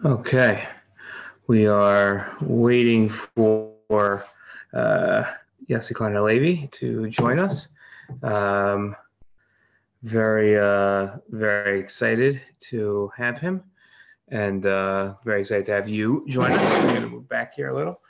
Okay, we are waiting for uh, Yossi Klein Halevi to join us. Um, very excited to have him, and very excited to have you join us. I'm going to move back here a little,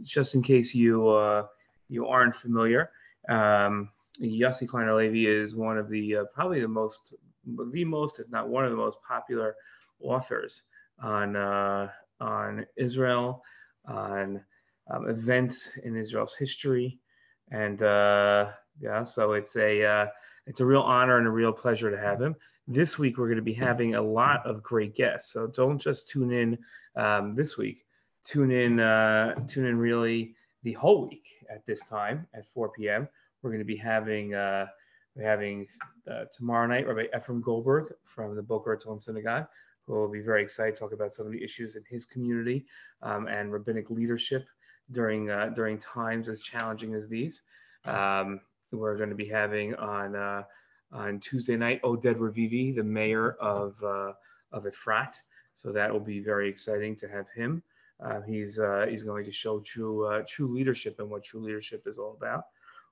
just in case you aren't familiar. Um, Yossi Klein Halevi is one of the probably the most, if not one of the most popular authors on Israel, on events in Israel's history, and yeah, so it's a real honor and a real pleasure to have him. This week we're going to be having a lot of great guests, so don't just tune in this week. Tune in really the whole week at this time at 4 p.m. We're going to be having tomorrow night Rabbi Ephraim Goldberg from the Boca Raton Synagogue, who will be very excited to talk about some of the issues in his community and rabbinic leadership during times as challenging as these. We're going to be having on Tuesday night Oded Ravivi, the mayor of Efrat. So that will be very exciting to have him. He's going to show true leadership and what true leadership is all about.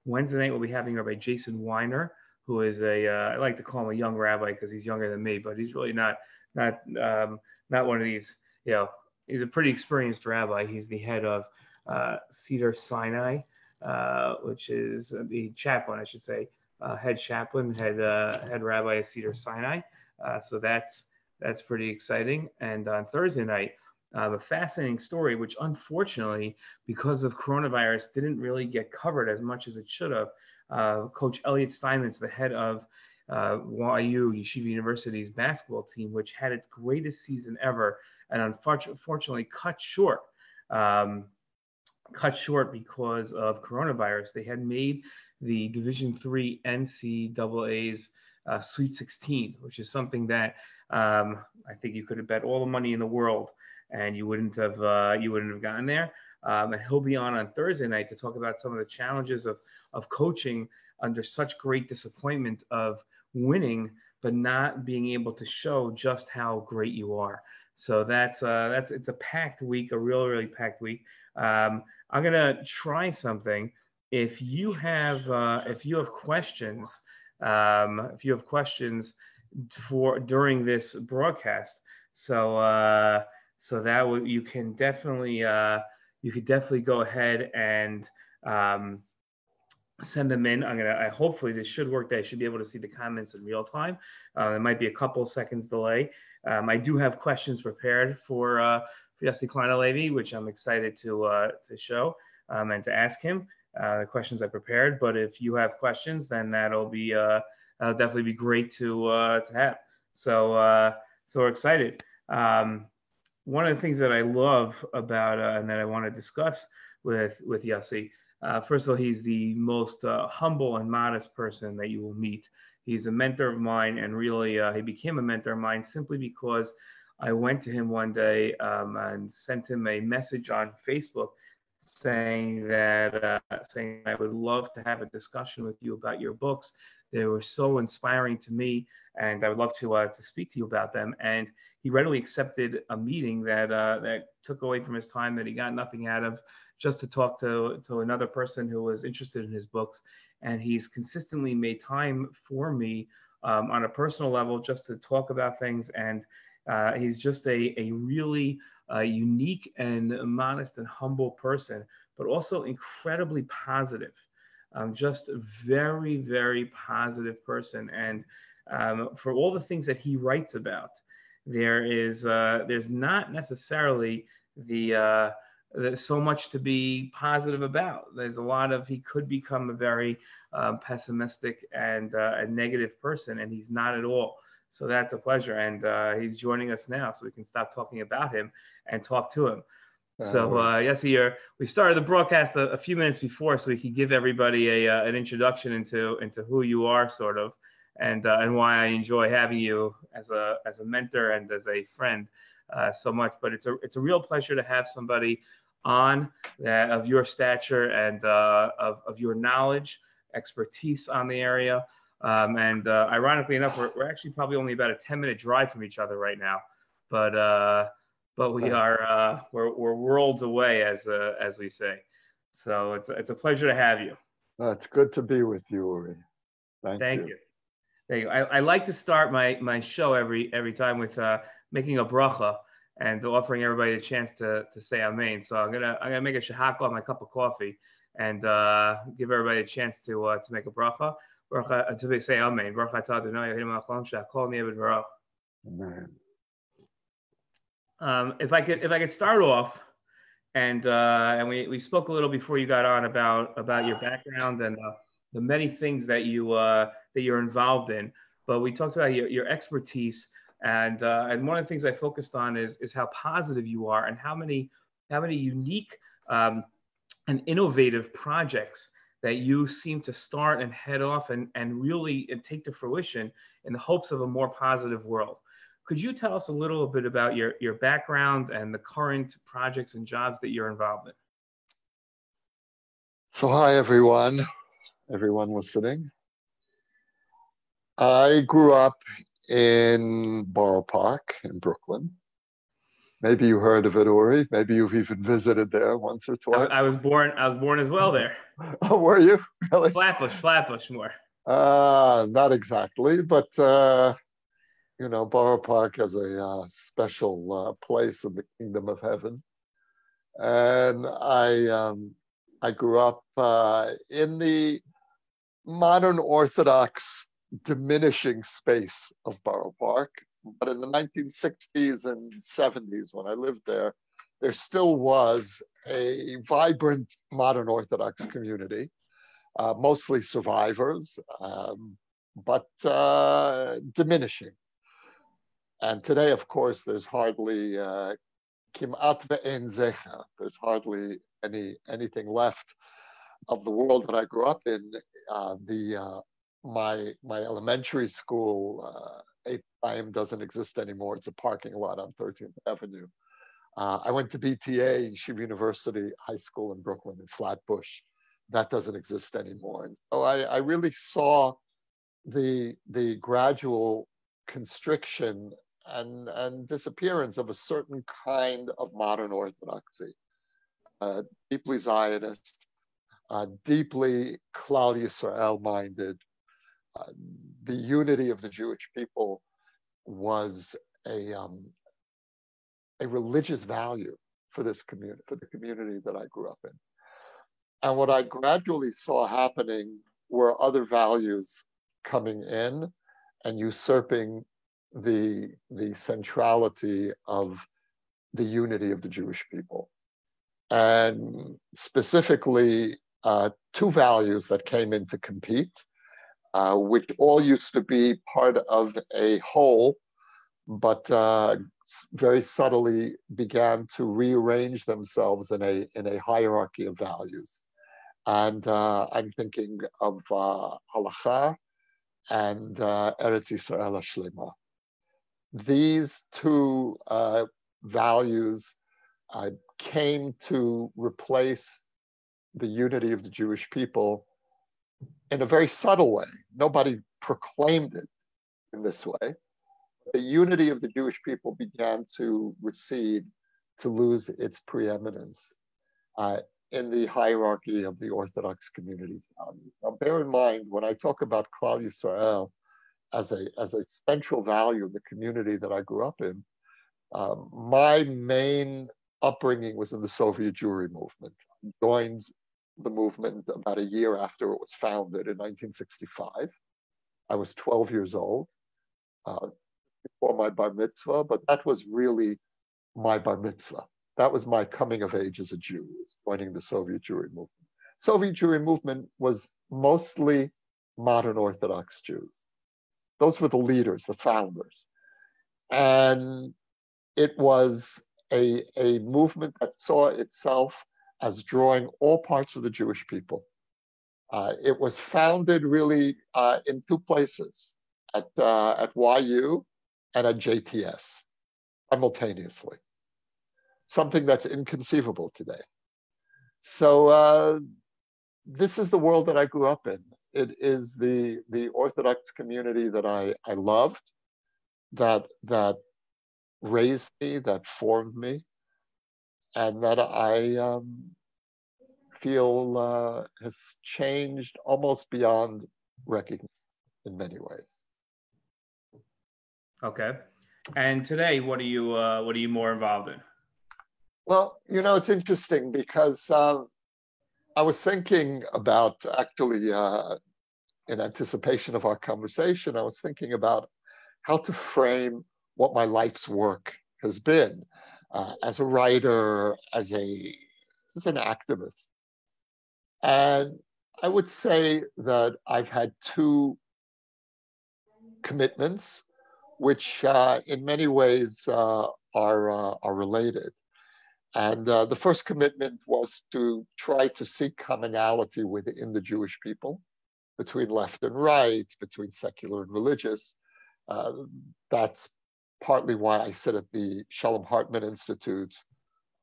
Wednesday night we'll be having Rabbi Jason Weiner, who is I like to call him a young rabbi because he's younger than me, but he's really not one of these. He's a pretty experienced rabbi. He's the head of Cedar Sinai, which is the chaplain, I should say, head chaplain, head rabbi of Cedar Sinai. So that's pretty exciting. And on Thursday night, a fascinating story, which unfortunately, because of coronavirus, didn't really get covered as much as it should have. Coach Elliot Steinmetz, the head of YU, Yeshiva University's basketball team, which had its greatest season ever, and unfortunately cut short because of coronavirus. They had made the Division III NCAA's Sweet 16, which is something that I think you could have bet all the money in the world and you wouldn't have gotten there. And he'll be on Thursday night to talk about some of the challenges of coaching under such great disappointment of winning, but not being able to show just how great you are. So it's a packed week, a really packed week. I'm gonna try something. If you have questions, for during this broadcast, so that you could definitely go ahead and send them in. Hopefully this should work. That I should be able to see the comments in real time. There might be a couple seconds delay. I do have questions prepared for Yossi Klein Halevi, which I'm excited to show and to ask him the questions I prepared. But if you have questions, then that'll definitely be great to have. So we're excited. One of the things that I love about and that I want to discuss with Yossi, first of all, he's the most humble and modest person that you will meet. He's a mentor of mine, and really he became a mentor of mine simply because I went to him one day and sent him a message on Facebook saying I would love to have a discussion with you about your books. They were so inspiring to me, and I would love to speak to you about them. And he readily accepted a meeting that took away from his time that he got nothing out of, just to talk to another person who was interested in his books. And he's consistently made time for me on a personal level just to talk about things. And he's just a really unique and modest and humble person, but also incredibly positive. Just a very positive person. And for all the things that he writes about, there's not necessarily there's so much to be positive about. There's a lot of, he could become a very pessimistic and a negative person, and he's not at all. So that's a pleasure. And he's joining us now, so we can stop talking about him and talk to him. So yes, we started the broadcast a few minutes before, so we could give everybody an introduction into who you are, sort of, and why I enjoy having you as a mentor and as a friend so much. But it's a real pleasure to have somebody on that of your stature and of your knowledge, expertise on the area. And ironically enough, we're actually probably only about a 10-minute drive from each other right now. but we are we're worlds away, as we say. So it's a pleasure to have you. It's good to be with you, Uri. Thank you. Thank you. I like to start my show every time with making a bracha and offering everybody a chance to say amen. So I'm gonna make a shahak on my cup of coffee and give everybody a chance to make a bracha. Bracha to say amen. Bracha atah Adonai Eloheinu melech haolam shehakol nהיה b'dvaro. Amen. If I could start off, and we spoke a little before you got on about your background and the many things that you're involved in, but we talked about your expertise, and one of the things I focused on is how positive you are and how many unique and innovative projects that you seem to start and head off and really take to fruition in the hopes of a more positive world. Could you tell us a little bit about your background and the current projects and jobs that you're involved in? So hi, everyone listening. I grew up in Borough Park in Brooklyn. Maybe you heard of it, Uri. Maybe you've even visited there once or twice. I was born as well there. Oh, were you? Really? Flatbush more. Not exactly, but Borough Park has a special place in the kingdom of heaven. And I grew up in the modern Orthodox diminishing space of Borough Park. But in the 1960s and 70s, when I lived there still was a vibrant modern Orthodox community, mostly survivors, but diminishing. And today, of course, there's hardly kimat ve'en zecher. There's hardly anything left of the world that I grew up in. My elementary school, 8th time, doesn't exist anymore. It's a parking lot on 13th Avenue. I went to BTA, Yeshiva University High School in Brooklyn, in Flatbush. That doesn't exist anymore. And so I really saw the gradual constriction and disappearance of a certain kind of modern Orthodoxy, deeply Zionist, deeply Klal Yisrael minded. The unity of the Jewish people was a religious value for this community, for the community that I grew up in. And what I gradually saw happening were other values coming in and usurping the centrality of the unity of the Jewish people. And specifically, two values that came in to compete, which all used to be part of a whole, but very subtly began to rearrange themselves in a hierarchy of values. And I'm thinking of halacha and Eretz Yisrael Shlema. These two values came to replace the unity of the Jewish people in a very subtle way. Nobody proclaimed it in this way. The unity of the Jewish people began to recede, to lose its preeminence in the hierarchy of the Orthodox community's values. Now, bear in mind, when I talk about Klal Yisrael as a central value of the community that I grew up in, my main upbringing was in the Soviet Jewry movement. I joined the movement about a year after it was founded in 1965. I was 12 years old before my bar mitzvah, but that was really my bar mitzvah. That was my coming of age as a Jew, joining the Soviet Jewry movement. Soviet Jewry movement was mostly modern Orthodox Jews. Those were the leaders, the founders. And it was a movement that saw itself as drawing all parts of the Jewish people. It was founded really in two places, at YU and at JTS, simultaneously. Something that's inconceivable today. So this is the world that I grew up in. It is the Orthodox community that I loved, that raised me, that formed me, and that I feel has changed almost beyond recognition in many ways. Okay. And today, what are you more involved in? Well, you know, it's interesting because I was thinking about actually, in anticipation of our conversation, I was thinking about how to frame what my life's work has been as a writer, as an activist. And I would say that I've had two commitments, which in many ways are related. And the first commitment was to try to seek commonality within the Jewish people, between left and right, between secular and religious. That's partly why I sit at the Shalom Hartman Institute,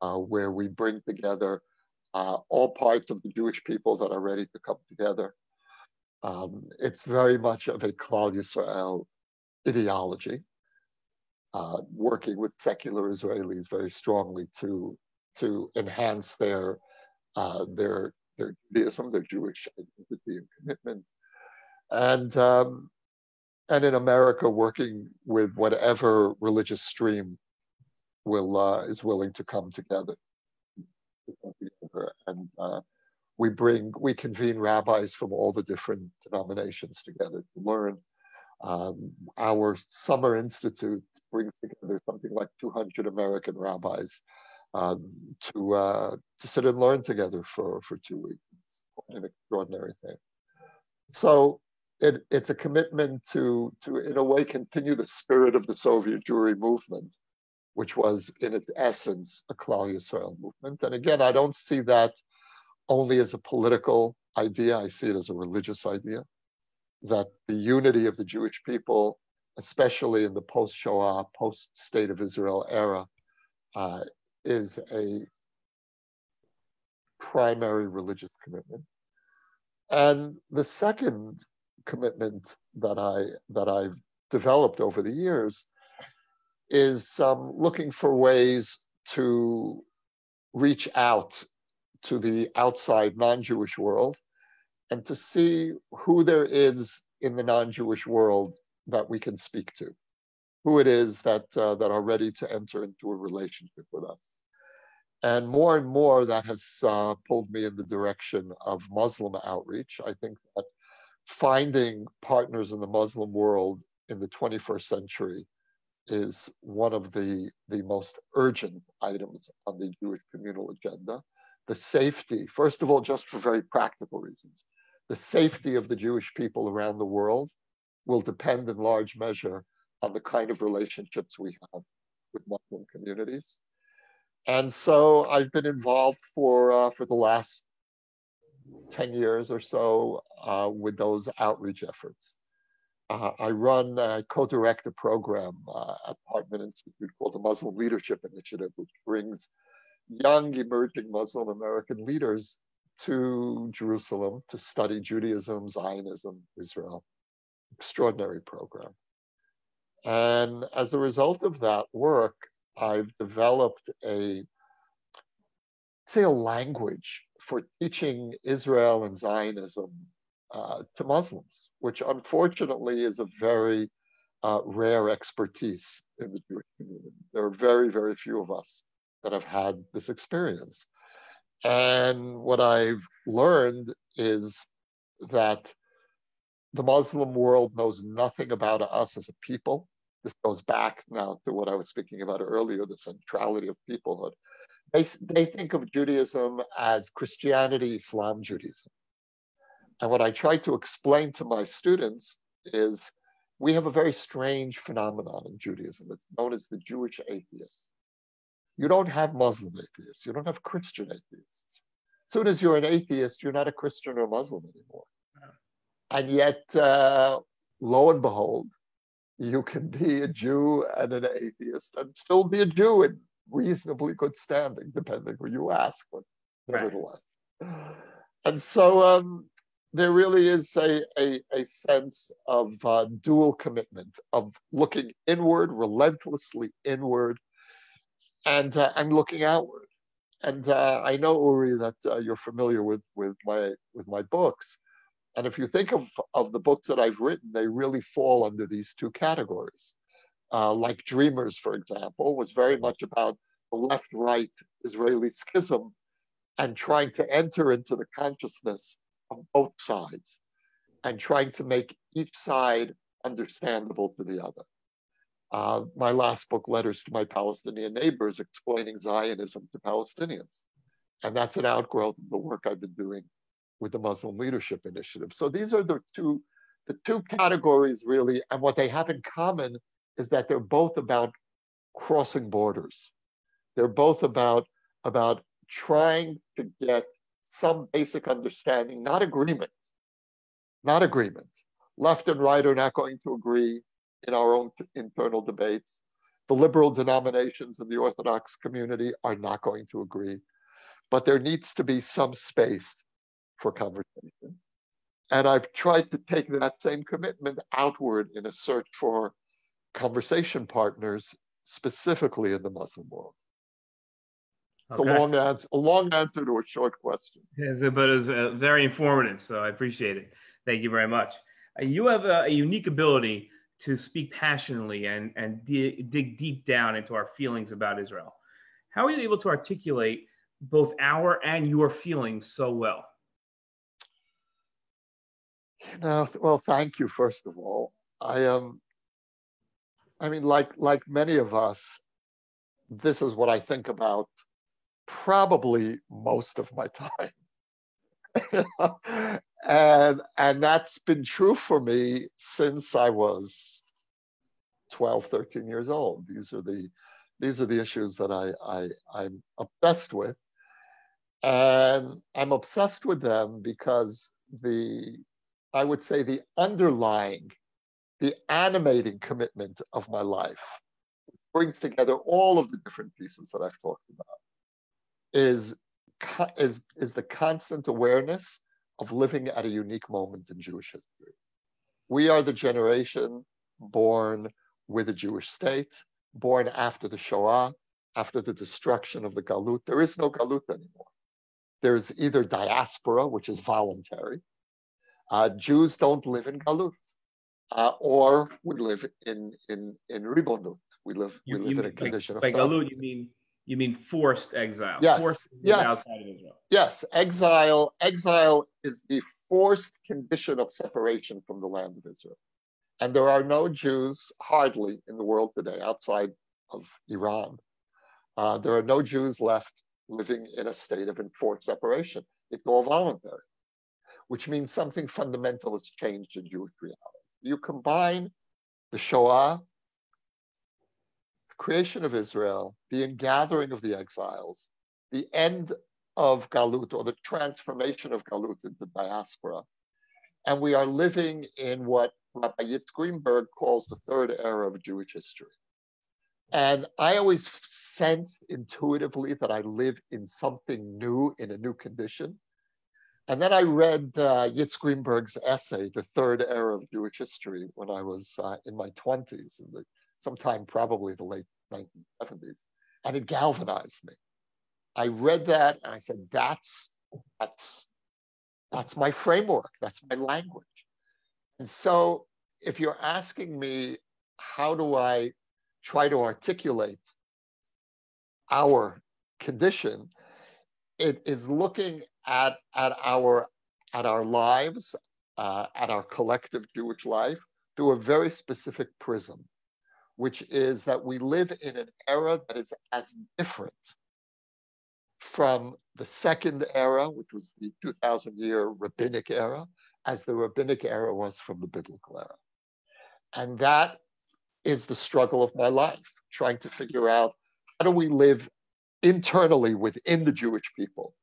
where we bring together all parts of the Jewish people that are ready to come together. It's very much of a Klal Yisrael ideology, working with secular Israelis very strongly to enhance their Judaism, their Jewish identity and commitment, and in America, working with whatever religious stream is willing to come together. And we convene rabbis from all the different denominations together to learn. Our summer institute brings together something like 200 American rabbis to sit and learn together for 2 weeks. It's quite an extraordinary thing. So it's a commitment to in a way continue the spirit of the Soviet Jewry movement, which was in its essence a Klal Yisrael movement. And again, I don't see that only as a political idea, I see it as a religious idea, that the unity of the Jewish people, especially in the post-Shoah, post-State of Israel era, is a primary religious commitment. And the second commitment that I've developed over the years is looking for ways to reach out to the outside non-Jewish world and to see who there is in the non-Jewish world that we can speak to, who it is that are ready to enter into a relationship with us. And more that has pulled me in the direction of Muslim outreach. I think that finding partners in the Muslim world in the 21st century is one of the most urgent items on the Jewish communal agenda. The safety, first of all, just for very practical reasons, the safety of the Jewish people around the world will depend in large measure on the kind of relationships we have with Muslim communities. And so I've been involved for the last 10 years or so with those outreach efforts. I co-direct a program at Hartman Institute called the Muslim Leadership Initiative, which brings young emerging Muslim American leaders to Jerusalem to study Judaism, Zionism, Israel. Extraordinary program. And as a result of that work, I've developed a language for teaching Israel and Zionism to Muslims, which unfortunately is a very rare expertise in the Jewish community. There are very, very few of us that have had this experience. And what I've learned is that the Muslim world knows nothing about us as a people. This goes back now to what I was speaking about earlier, the centrality of peoplehood. They think of Judaism as Christianity, Islam, Judaism. And what I try to explain to my students is we have a very strange phenomenon in Judaism. It's known as the Jewish atheist. You don't have Muslim atheists. You don't have Christian atheists. As soon as you're an atheist, you're not a Christian or Muslim anymore. And yet, lo and behold, you can be a Jew and an atheist and still be a Jew in reasonably good standing, depending who you ask, but nevertheless. Right. And so there really is a sense of dual commitment, of looking inward, relentlessly inward, and looking outward. And I know, Uri, that you're familiar with my books. And if you think of the books that I've written, they really fall under these two categories. Like Dreamers, for example, was very much about the left-right Israeli schism and trying to enter into the consciousness of both sides and trying to make each side understandable to the other. My last book, Letters to My Palestinian Neighbors, explaining Zionism to Palestinians. And that's an outgrowth of the work I've been doing with the Muslim Leadership Initiative. So these are the two categories, really, and what they have in common is that they're both about crossing borders. They're both about trying to get some basic understanding, not agreement. Left and right are not going to agree in our own internal debates. The liberal denominations in the Orthodox community are not going to agree, but there needs to be some space for conversation. And I've tried to take that same commitment outward in a search for conversation partners, specifically in the Muslim world. It's a long answer to a short question. But it's very informative, so I appreciate it. Thank you very much. You have a unique ability to speak passionately and dig deep down into our feelings about Israel. How are you able to articulate both our and your feelings so well? Well, thank you, first of all. I mean, like many of us, this is what I think about probably most of my time. And that's been true for me since I was 12, 13 years old. These are the issues that I'm obsessed with. And I'm obsessed with them because I would say the animating commitment of my life brings together all of the different pieces that I've talked about, is the constant awareness of living at a unique moment in Jewish history. We are the generation born with a Jewish state, born after the Shoah, after the destruction of the Galut. There is no Galut anymore. There's either diaspora, which is voluntary. Jews don't live in Galut, or we live in Ribonut. We live in a condition of Galut, you mean forced exile? Yes. Forced yes. outside of Israel. Yes. Exile is the forced condition of separation from the land of Israel. And there are no Jews, hardly, in the world today, outside of Iran. There are no Jews left living in a state of enforced separation. It's all voluntary, which means something fundamental has changed in Jewish reality. You combine the Shoah, the creation of Israel, the ingathering of the exiles, the end of Galut, or the transformation of Galut into diaspora, and we are living in what Rabbi Yitzhak Greenberg calls the third era of Jewish history. And I always sensed intuitively that I live in something new, in a new condition. And then I read Yitzhak Greenberg's essay, The Third Era of Jewish History, when I was in my 20s, sometime probably the late 1970s, and it galvanized me. I read that and I said, that's my framework, that's my language. And so if you're asking me, how do I try to articulate our condition, it is looking at our lives, at our collective Jewish life, through a very specific prism, which is that we live in an era that is as different from the second era, which was the 2,000-year rabbinic era, as the rabbinic era was from the biblical era. And that is the struggle of my life, trying to figure out, how do we live internally within the Jewish people?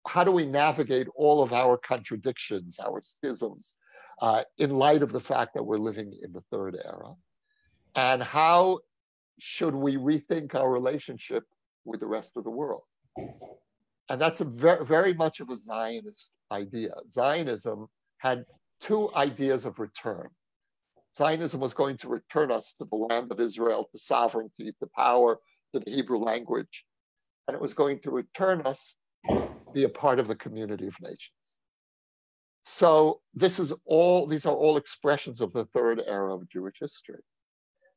How do we navigate all of our contradictions, our schisms, in light of the fact that we're living in the third era? And how should we rethink our relationship with the rest of the world? And that's a very much of a Zionist idea. Zionism had two ideas of return. Zionism was going to return us to the land of Israel, to sovereignty, to power, to the Hebrew language. And it was going to return us to be a part of the community of nations. So these are all expressions of the third era of Jewish history.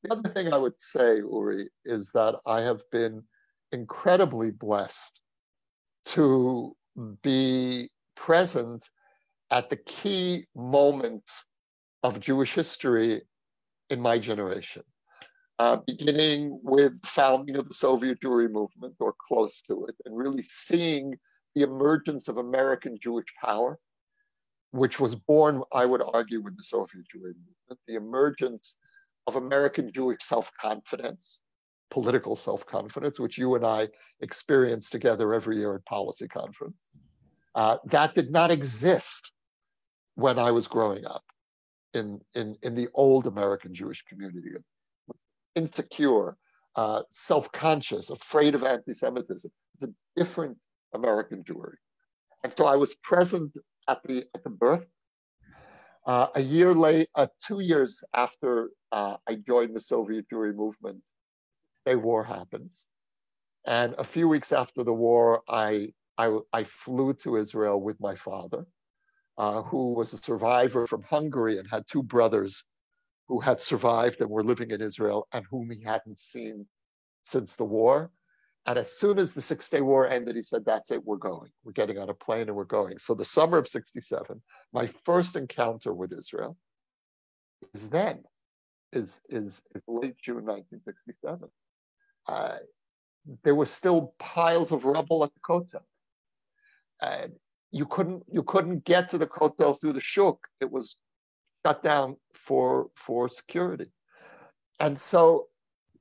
The other thing I would say, Uri, is that I have been incredibly blessed to be present at the key moments of Jewish history in my generation, beginning with the founding of the Soviet Jewry movement, or close to it, and really seeing the emergence of American Jewish power, which was born, I would argue, with the Soviet Jewry movement, the emergence of American Jewish self-confidence, political self-confidence, which you and I experience together every year at Policy Conference. That did not exist when I was growing up in the old American Jewish community. Insecure, self-conscious, afraid of anti-Semitism. It's a different American Jewry. And so I was present at the birth. A year late, 2 years after I joined the Soviet Jewry movement, the war happens. And a few weeks after the war, I flew to Israel with my father, who was a survivor from Hungary and had two brothers who had survived and were living in Israel and whom he hadn't seen since the war. And as soon as the Six-Day War ended, he said, that's it, we're going. We're getting on a plane and we're going. So the summer of 67, my first encounter with Israel is late June 1967. There were still piles of rubble at the Kotel. You couldn't get to the Kotel through the Shuk. It was shut down for security. And so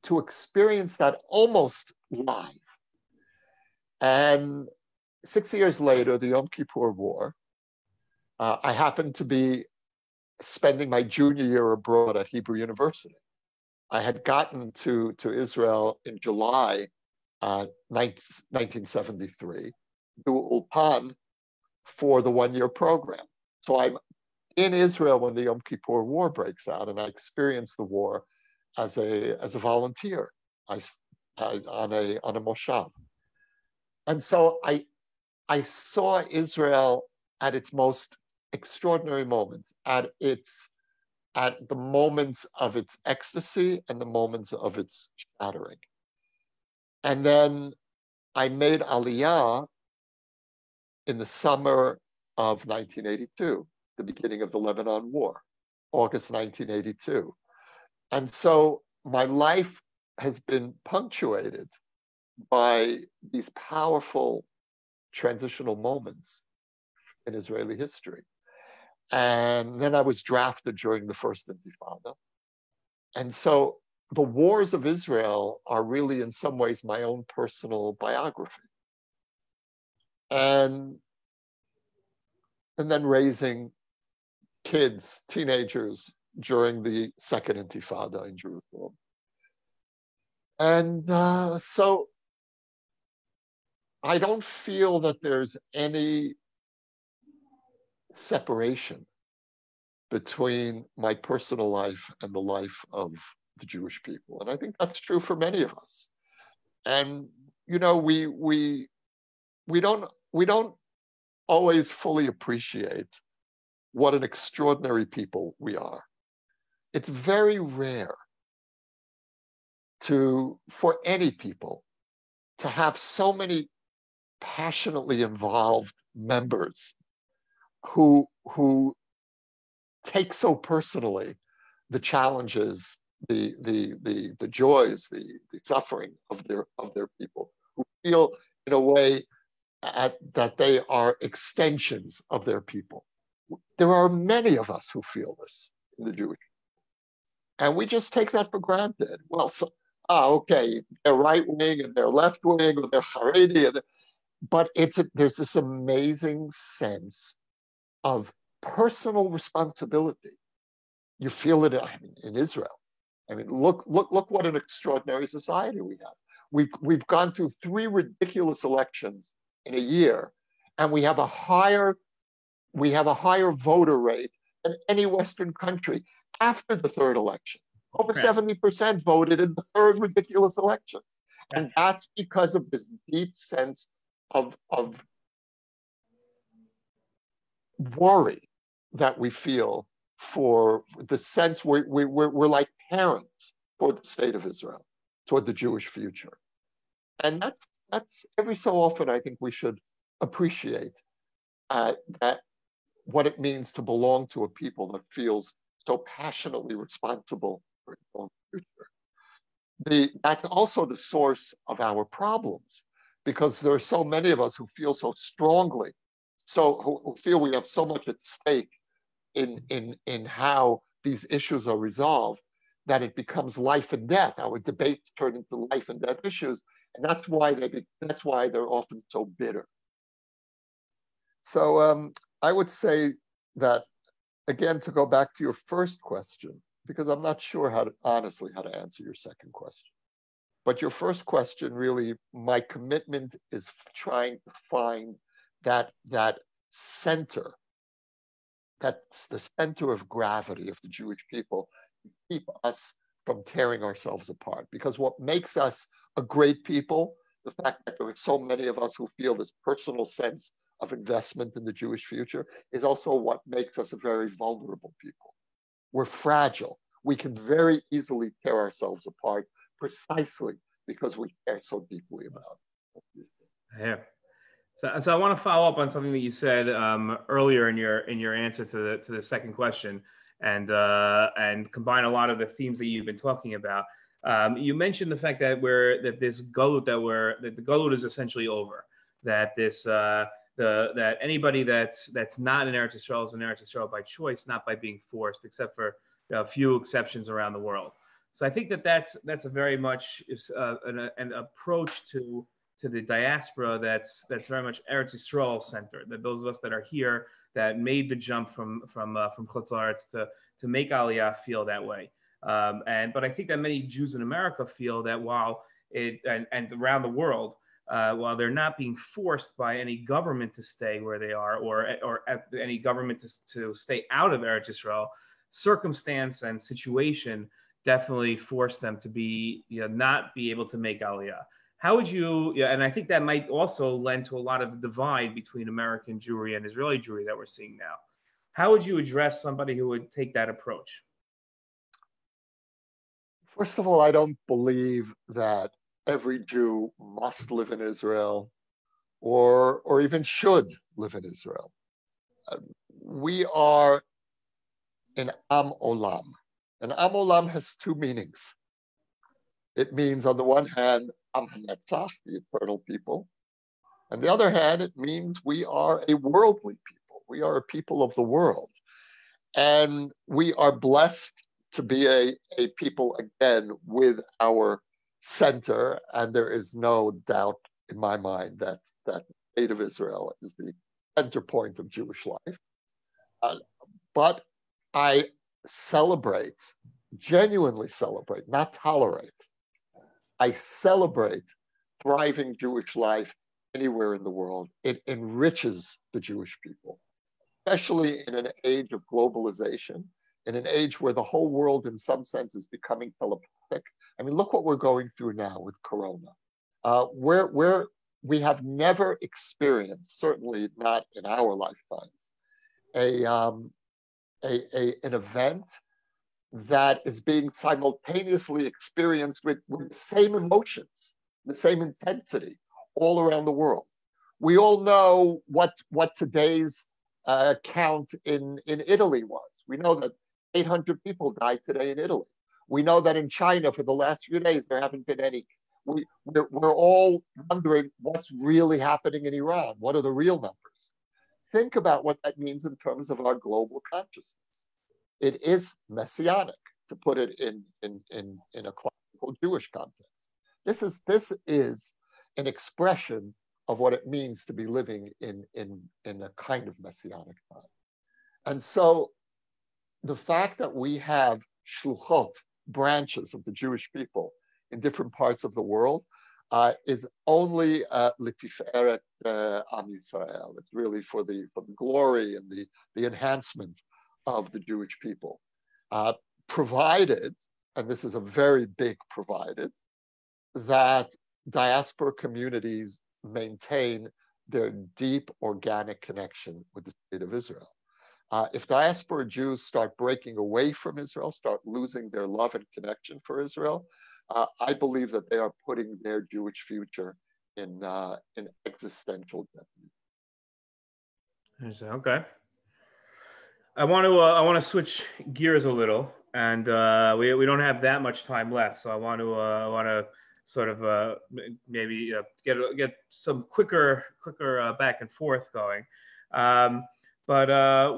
to experience that almost live. And 6 years later, the Yom Kippur War, I happened to be spending my junior year abroad at Hebrew University. I had gotten to Israel in July 1973, do Ulpan for the one-year program. So I'm in Israel when the Yom Kippur War breaks out, and I experienced the war as a volunteer on a moshav. And so I saw Israel at its most extraordinary moments, at the moments of its ecstasy and the moments of its shattering. And then I made Aliyah in the summer of 1982, the beginning of the Lebanon War, August 1982. And so my life has been punctuated by these powerful transitional moments in Israeli history. And then I was drafted during the First Intifada. And so the wars of Israel are really, in some ways, my own personal biography. And then raising kids, teenagers, during the Second Intifada in Jerusalem. And so I don't feel that there's any separation between my personal life and the life of the Jewish people. And I think that's true for many of us. And, you know, we don't always fully appreciate what an extraordinary people we are. It's very rare for any people to have so many passionately involved members who take so personally the challenges, the joys, the suffering of their people, who feel in a way that they are extensions of their people. There are many of us who feel this in the Jewish. And we just take that for granted. Well, okay, they're right wing and they're left wing, or they're Haredi, but there's this amazing sense of personal responsibility. You feel it in Israel. I mean, look what an extraordinary society we have. We've gone through 3 ridiculous elections in a year, and we have a higher voter rate than any Western country after the third election. Over 70% voted in the third ridiculous election. And that's because of this deep sense of worry that we feel for the sense we're like parents for the state of Israel, toward the Jewish future. And that's every so often, I think we should appreciate that what it means to belong to a people that feels so passionately responsible for its own future. That's also the source of our problems, because there are so many of us who feel so strongly, who feel we have so much at stake in how these issues are resolved, that it becomes life and death. Our debates turn into life and death issues, and that's why they're often so bitter. So I would say that, again, to go back to your first question, because I'm not sure honestly how to answer your second question. But your first question, really, my commitment is trying to find that center, that's the center of gravity of the Jewish people, to keep us from tearing ourselves apart. Because what makes us a great people, the fact that there are so many of us who feel this personal sense of investment in the Jewish future, is also what makes us a very vulnerable people. We're fragile. We can very easily tear ourselves apart precisely because we care so deeply about it. Yeah. So I want to follow up on something that you said earlier in your answer to the second question, and combine a lot of the themes that you've been talking about. You mentioned the fact that the Galut is essentially over. That that anybody that's not in Eretz Yisrael is in Eretz Yisrael by choice, not by being forced, except for a few exceptions around the world. So I think that's a very much an approach to the diaspora that's very much Eretz Yisrael centered. That those of us that are here that made the jump from Chutz La'aretz to make Aliyah feel that way. But I think that many Jews in America feel that while and around the world, while they're not being forced by any government to stay where they are, or any government to stay out of Eretz Yisrael, circumstance and situation definitely force them to not be able to make Aliyah. How would you, and I think that might also lend to a lot of the divide between American Jewry and Israeli Jewry that we're seeing now. How would you address somebody who would take that approach? First of all, I don't believe that every Jew must live in Israel or even should live in Israel. We are an Am Olam. And Am Olam has two meanings. It means, on the one hand, Am HaNetzach, the eternal people. On the other hand, it means we are a worldly people. We are a people of the world. And we are blessed to be a people, again, with our center. And there is no doubt in my mind that the state of Israel is the center point of Jewish life. But I celebrate, genuinely celebrate, not tolerate. I celebrate thriving Jewish life anywhere in the world. It enriches the Jewish people, especially in an age of globalization, in an age where the whole world, in some sense, is becoming telepathic. I mean, look what we're going through now with Corona, where we have never experienced, certainly not in our lifetimes, an event that is being simultaneously experienced with the same emotions, the same intensity all around the world. We all know what today's count in Italy was. We know that 800 people died today in Italy. We know that in China for the last few days there haven't been any. We're all wondering what's really happening in Iran. What are the real numbers? Think about what that means in terms of our global consciousness. It is messianic, to put it in a classical Jewish context. This is an expression of what it means to be living in a kind of messianic time. And so the fact that we have shluchot, branches of the Jewish people in different parts of the world, is only litiferet Am Yisrael. It's really for the glory and the enhancement of the Jewish people. Provided, and this is a very big provided, that diaspora communities maintain their deep organic connection with the state of Israel. If diaspora Jews start breaking away from Israel, start losing their love and connection for Israel, I believe that they are putting their Jewish future in existential jeopardy. Okay. I want to switch gears a little, and we don't have that much time left, so I want to sort of maybe get some quicker back and forth going. But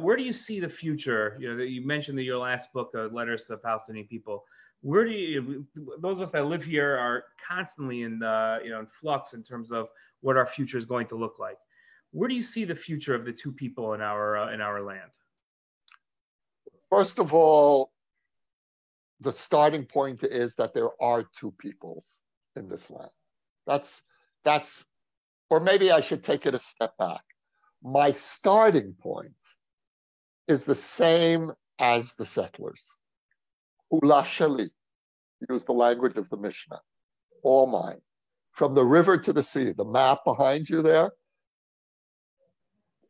where do you see the future? You know, you mentioned that your last book, Letters to the Palestinian People. Where do you? Those of us that live here are constantly in flux in terms of what our future is going to look like. Where do you see the future of the two people in our land? First of all, the starting point is that there are two peoples in this land. That's, or maybe I should take it a step back. My starting point is the same as the settlers. Ula sheli, use the language of the Mishnah, all mine. From the river to the sea, the map behind you there.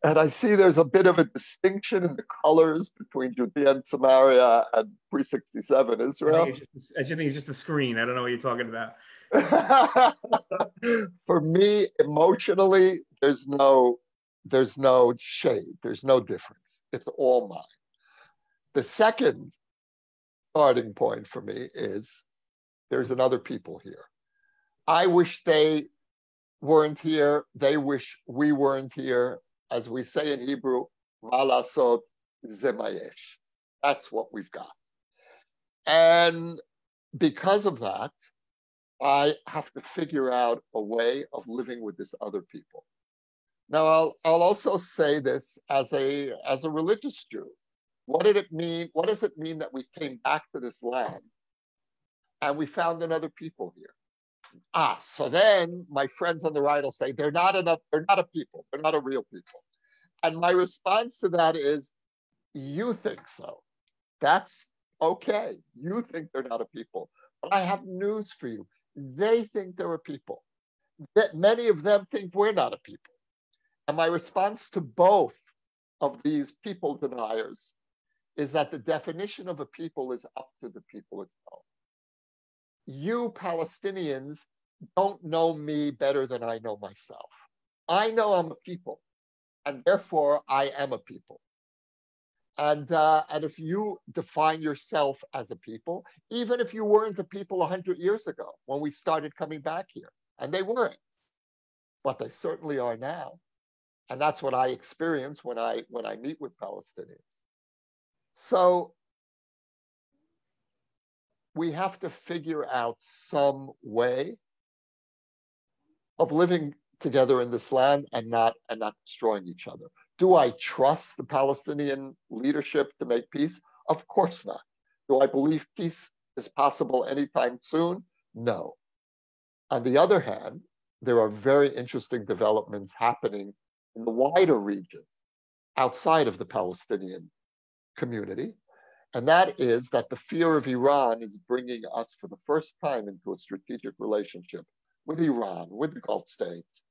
And I see there's a bit of a distinction in the colors between Judea and Samaria and pre-67 Israel. I think it's just the screen. I don't know what you're talking about. For me, emotionally, there's no shade. There's no difference. It's all mine. The second starting point for me is there's another people here. I wish they weren't here. They wish we weren't here. As we say in Hebrew, ma lasot ze ma yesh. That's what we've got. And because of that, I have to figure out a way of living with this other people. Now, I'll also say this as a religious Jew. What did it mean? What does it mean that we came back to this land and we found another people here? So then my friends on the right will say, they're not a people, they're not a real people. And my response to that is, you think so. That's okay. You think they're not a people. But I have news for you. They think they're a people. That many of them think we're not a people. And my response to both of these people deniers is that the definition of a people is up to the people itself. You Palestinians don't know me better than I know myself. I know I'm a people, and therefore I am a people. And if you define yourself as a people, even if you weren't a people 100 years ago when we started coming back here, and they weren't, but they certainly are now. And that's what I experience when I meet with Palestinians. So we have to figure out some way of living together in this land and not destroying each other. Do I trust the Palestinian leadership to make peace? Of course not. Do I believe peace is possible anytime soon? No. On the other hand, there are very interesting developments happening in the wider region outside of the Palestinian community. And that is that the fear of Iran is bringing us for the first time into a strategic relationship with Iran, with the Gulf states,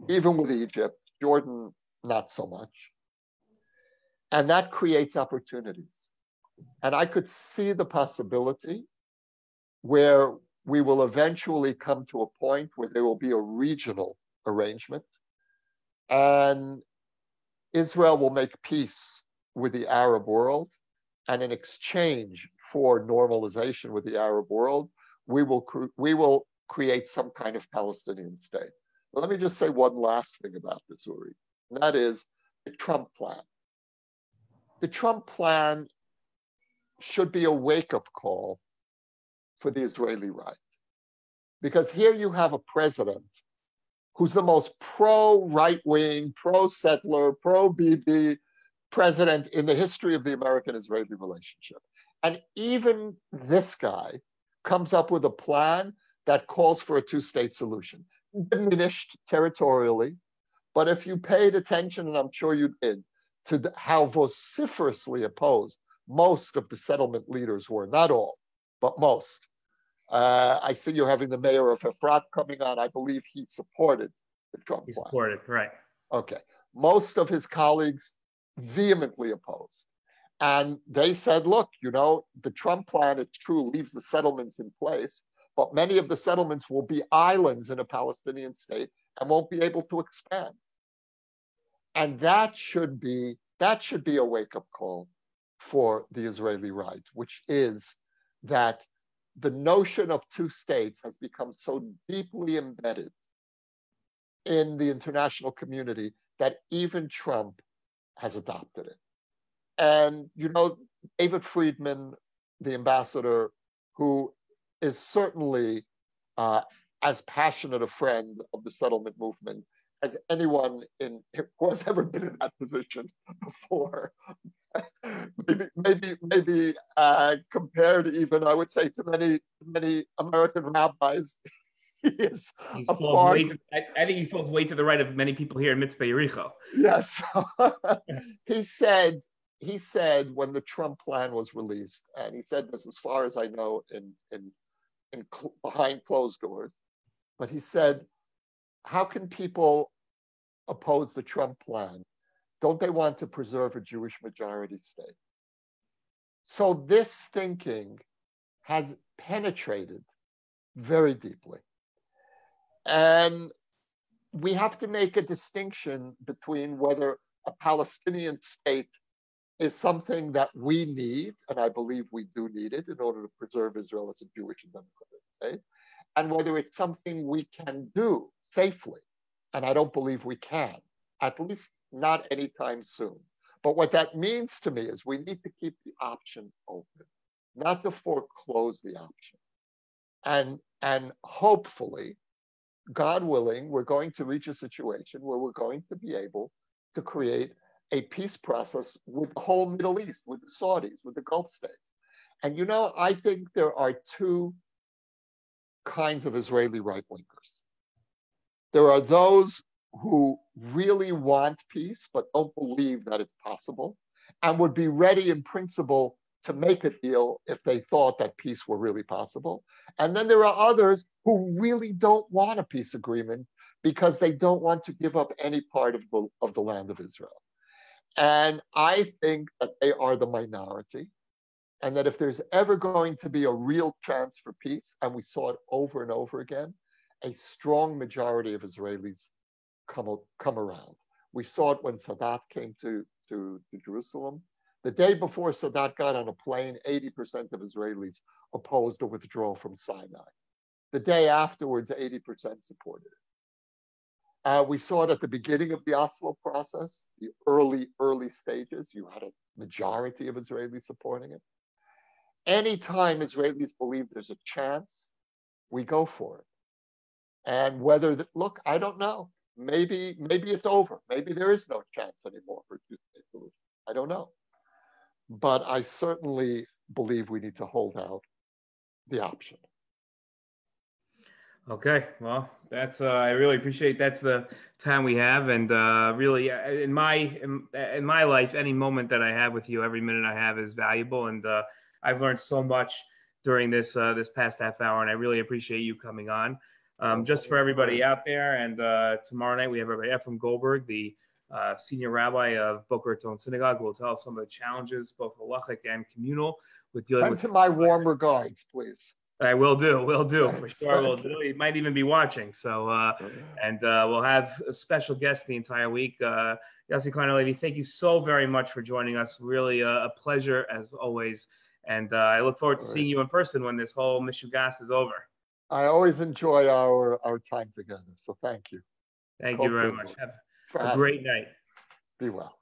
even with Egypt, Jordan, not so much. And that creates opportunities. And I could see the possibility where we will eventually come to a point where there will be a regional arrangement and Israel will make peace with the Arab world. And in exchange for normalization with the Arab world, we will create some kind of Palestinian state. But let me just say one last thing about this, Uri, and that is the Trump plan. The Trump plan should be a wake-up call for the Israeli right. Because here you have a president who's the most pro-right-wing, pro-settler, pro-BD president in the history of the American-Israeli relationship. And even this guy comes up with a plan that calls for a two-state solution, diminished territorially, But if you paid attention, and I'm sure you did, to how vociferously opposed most of the settlement leaders were, not all, but most. I see you're having the mayor of Efrat coming on. I believe he supported the Trump plan. He supported, right. Okay. Most of his colleagues vehemently opposed. And they said, look, you know, the Trump plan, it's true, leaves the settlements in place, but many of the settlements will be islands in a Palestinian state and won't be able to expand. And that should be a wake-up call for the Israeli right, which is that the notion of two states has become so deeply embedded in the international community that even Trump has adopted it. And, you know, David Friedman, the ambassador, who is certainly as passionate a friend of the settlement movement as anyone who has ever been in that position before, maybe compared even, I would say, to many American rabbis. I think he falls way to the right of many people here in Mitzvah Yericho. Yes. He said when the Trump plan was released, and he said this as far as I know in behind closed doors, but he said, how can people oppose the Trump plan? Don't they want to preserve a Jewish majority state? So this thinking has penetrated very deeply. And we have to make a distinction between whether a Palestinian state is something that we need, and I believe we do need it in order to preserve Israel as a Jewish and democratic state, and whether it's something we can do safely. And I don't believe we can, at least not anytime soon. But what that means to me is we need to keep the option open, not to foreclose the option. And hopefully, God willing, we're going to reach a situation where we're going to be able to create a peace process with the whole Middle East, with the Saudis, with the Gulf states. And you know, I think there are two kinds of Israeli right-wingers. There are those who really want peace, but don't believe that it's possible, and would be ready in principle to make a deal if they thought that peace were really possible. And then there are others who really don't want a peace agreement because they don't want to give up any part of the land of Israel. And I think that they are the minority, and that if there's ever going to be a real chance for peace, and we saw it over and over again, a strong majority of Israelis come around. We saw it when Sadat came to Jerusalem. The day before Sadat got on a plane, 80% of Israelis opposed a withdrawal from Sinai. The day afterwards, 80% supported it. We saw it at the beginning of the Oslo process, the early stages. You had a majority of Israelis supporting it. Anytime Israelis believe there's a chance, we go for it. And look, I don't know. Maybe it's over. Maybe there is no chance anymore for a two-state solution. I don't know. But I certainly believe we need to hold out the option. Okay, well, that's I really appreciate that's the time we have, and really in my life, any moment that I have with you, every minute I have is valuable, and I've learned so much during this past half hour, and I really appreciate you coming on. Just for everybody out there, and tomorrow night we have Rabbi Ephraim Goldberg, the senior rabbi of Boca Raton Synagogue, who will tell us some of the challenges, both halachic and communal, with dealing with. Send him my warm regards, please. I will do for sure. He might even be watching. So, and we'll have a special guest the entire week. Yossi Klein Halevi, thank you so very much for joining us. Really a pleasure as always. And I look forward to seeing you in person when this whole Mishugas is over. I always enjoy our time together. So thank you. Thank you very much. Have a great night. Be well.